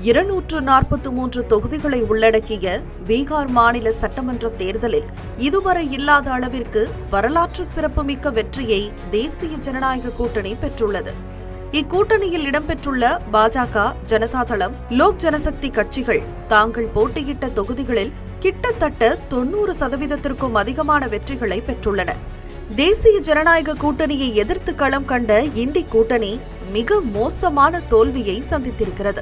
243 தொகுதிகளை உள்ளடக்கிய பீகார் மாநில சட்டமன்ற தேர்தலில் இதுவரை இல்லாத அளவிற்கு வரலாற்று சிறப்புமிக்க வெற்றியை தேசிய ஜனநாயக கூட்டணி பெற்றுள்ளது. இக்கூட்டணியில் இடம்பெற்றுள்ள பாஜக, ஜனதாதளம், லோக் ஜனசக்தி கட்சிகள் தாங்கள் போட்டியிட்ட தொகுதிகளில் கிட்டத்தட்ட 90% அதிகமான வெற்றிகளை பெற்றுள்ளன. தேசிய ஜனநாயக கூட்டணியை எதிர்த்து களம் கண்ட இண்டி கூட்டணி மிக மோசமான தோல்வியை சந்தித்திருக்கிறது.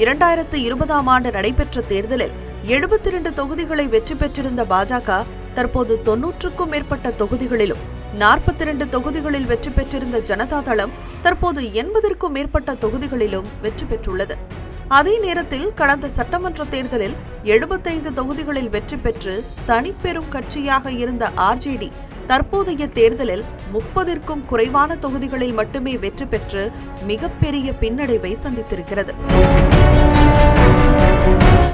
2020ஆம் ஆண்டு நடைபெற்ற தேர்தலில் 72 தொகுதிகளை வெற்றி பெற்றிருந்த பாஜக தற்போது 90க்கும் மேற்பட்ட தொகுதிகளிலும், 42 தொகுதிகளில் வெற்றி பெற்றிருந்த ஜனதாதளம் தற்போது 80க்கும் மேற்பட்ட தொகுதிகளிலும் வெற்றி பெற்றுள்ளது. அதே நேரத்தில் கடந்த சட்டமன்ற தேர்தலில் 75 தொகுதிகளில் வெற்றி பெற்று தனிப்பெரும் கட்சியாக இருந்த ஆர்ஜேடி தற்போதைய தேர்தலில் 30க்கும் குறைவான தொகுதிகளில் மட்டுமே வெற்றி பெற்று மிகப்பெரிய பின்னடைவை சந்தித்திருக்கிறது.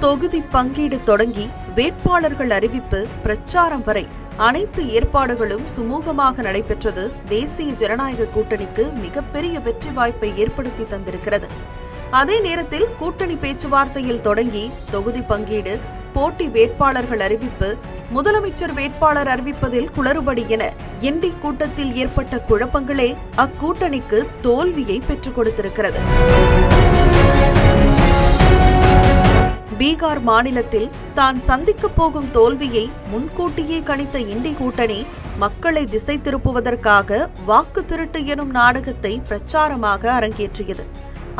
தொகுதி பங்கீடு தொடங்கி வேட்பாளர்கள் அறிவிப்பு, பிரச்சாரம் வரை அனைத்து ஏற்பாடுகளும் சுமூகமாக நடைபெற்றது தேசிய ஜனநாயக கூட்டணிக்கு மிகப்பெரிய வெற்றி வாய்ப்பை ஏற்படுத்தி தந்திருக்கிறது. அதே நேரத்தில் கூட்டணி பேச்சுவார்த்தையில் தொடங்கி தொகுதி பங்கீடு, போட்டி வேட்பாளர்கள் அறிவிப்பு, முதலமைச்சர் வேட்பாளர் அறிவிப்பதில் குளறுபடி என இண்டி கூட்டத்தில் ஏற்பட்ட குழப்பங்களே அக்கூட்டணிக்கு தோல்வியை பெற்றுக் கொடுத்திருக்கிறது. பீகார் மாநிலத்தில் தான் சந்திக்கப் போகும் தோல்வியை முன்கூட்டியே கணித்த இண்டி கூட்டணி மக்களை திசை திருப்புவதற்காக வாக்கு திருட்டு எனும் நாடகத்தை பிரச்சாரமாக அரங்கேற்றியது.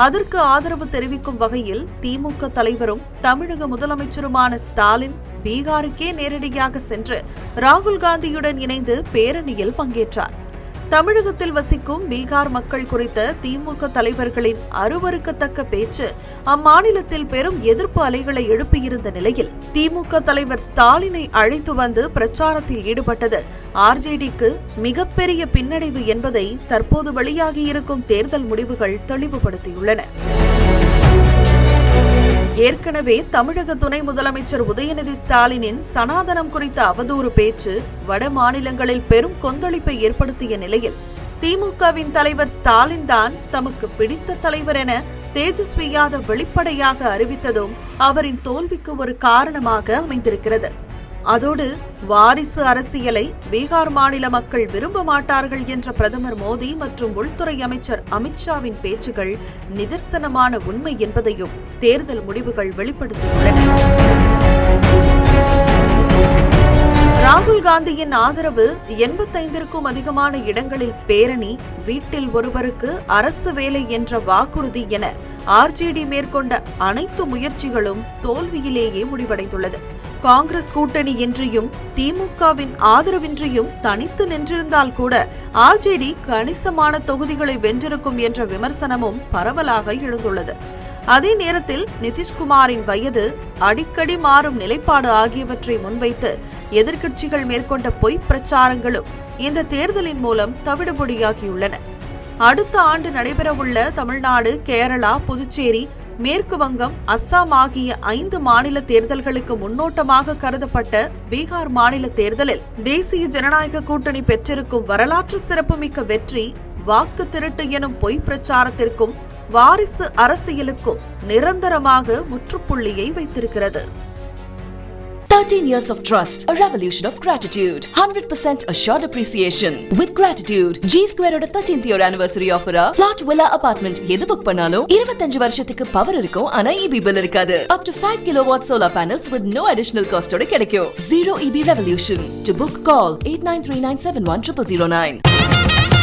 அதற்கு ஆதரவு தெரிவிக்கும் வகையில் திமுக தலைவரும் தமிழக முதலமைச்சருமான ஸ்டாலின் பீகாருக்கே நேரடியாக சென்று ராகுல் காந்தியுடன் இணைந்து பேரணியில் பங்கேற்றார். தமிழகத்தில் வசிக்கும் பீகார் மக்கள் குறித்த திமுக தலைவர்களின் அருவருக்கத்தக்க பேச்சு அம்மாநிலத்தில் பெரும் எதிர்ப்பு அலைகளை எழுப்பியிருந்த நிலையில் திமுக தலைவர் ஸ்டாலினை அழைத்து வந்து பிரச்சாரத்தில் ஈடுபட்டது ஆர்ஜேடிக்கு மிகப்பெரிய பின்னடைவு என்பதை தற்போது வெளியாகியிருக்கும் தேர்தல் முடிவுகள் தெளிவுபடுத்தியுள்ளன. ஏற்கனவே தமிழக துணை முதலமைச்சர் உதயநிதி ஸ்டாலினின் சனாதனம் குறித்த அவதூறு பேச்சு வட மாநிலங்களில் பெரும் கொந்தளிப்பை ஏற்படுத்திய நிலையில் திமுகவின் தலைவர் ஸ்டாலின் தான் தமக்கு பிடித்த தலைவர் என தேஜஸ்வி யாதவ் வெளிப்படையாக அறிவித்ததும் அவரின் தோல்விக்கு ஒரு காரணமாக அமைந்திருக்கிறது. அதோடு வாரிசு அரசியலை பீகார் மாநில மக்கள் விரும்ப மாட்டார்கள் என்ற பிரதமர் மோடி மற்றும் உள்துறை அமைச்சர் அமித்ஷாவின் பேச்சுகள் நிதர்சனமான உண்மை என்பதையும் தேர்தல் முடிவுகள் வெளிப்படுத்தியுள்ளன. ராகுல் காந்தியின் ஆதரவு 85க்கும் அதிகமான இடங்களில் பேரணி, வீட்டில் ஒருவருக்கு அரசு வேலை என்ற வாக்குறுதி என ஆர்ஜேடி மேற்கொண்ட அனைத்து முயற்சிகளும் தோல்வியிலேயே முடிவடைந்துள்ளது. காங்கிரஸ் கூட்டணி இன்றியும் திமுகவின் ஆதரவின்றியும் தனித்து நின்றிருந்தால் கூட ஆர்ஜேடி கணிசமான தொகுதிகளை வென்றிருக்கும் என்ற விமர்சனமும் பரவலாக எழுந்துள்ளது. அதே நேரத்தில் நிதிஷ்குமாரின் வயது, அடிக்கடி மாறும் நிலைப்பாடு ஆகியவற்றை முன்வைத்து எதிர்க்கட்சிகள் மேற்கொண்ட பொய் பிரச்சாரங்களும் இந்த தேர்தலின் மூலம் தவிடுபொடியாகியுள்ளன. அடுத்த ஆண்டு நடைபெறவுள்ள தமிழ்நாடு, கேரளா, புதுச்சேரி, மேற்கு வங்கம், அஸ்ஸாம் ஆகிய 5 மாநில தேர்தல்களுக்கு முன்னோட்டமாக கருதப்பட்ட பீகார் மாநில தேர்தலில் தேசிய ஜனநாயக கூட்டணி பெற்றிருக்கும் வரலாற்று சிறப்புமிக்க வெற்றி வாக்கு திருட்டு எனும் பொய் பிரச்சாரத்திற்கும் வாரிசு அரசியலுக்கும் நிரந்தரமாக முற்றுப்புள்ளியை வைத்திருக்கிறது. 13 years of trust, a revolution of gratitude, 100% assured appreciation. With gratitude, G-Square oda 13th year anniversary offer plot villa apartment எது புக் பண்ணாலும் 25 வருஷத்துக்கு பவர் இருக்கும், ஆனா EB bill இருக்காது. Up to 5 kilowatt solar panels with no additional cost ஓட கிடைக்கும். Zero EB revolution. To book, call 8939710009.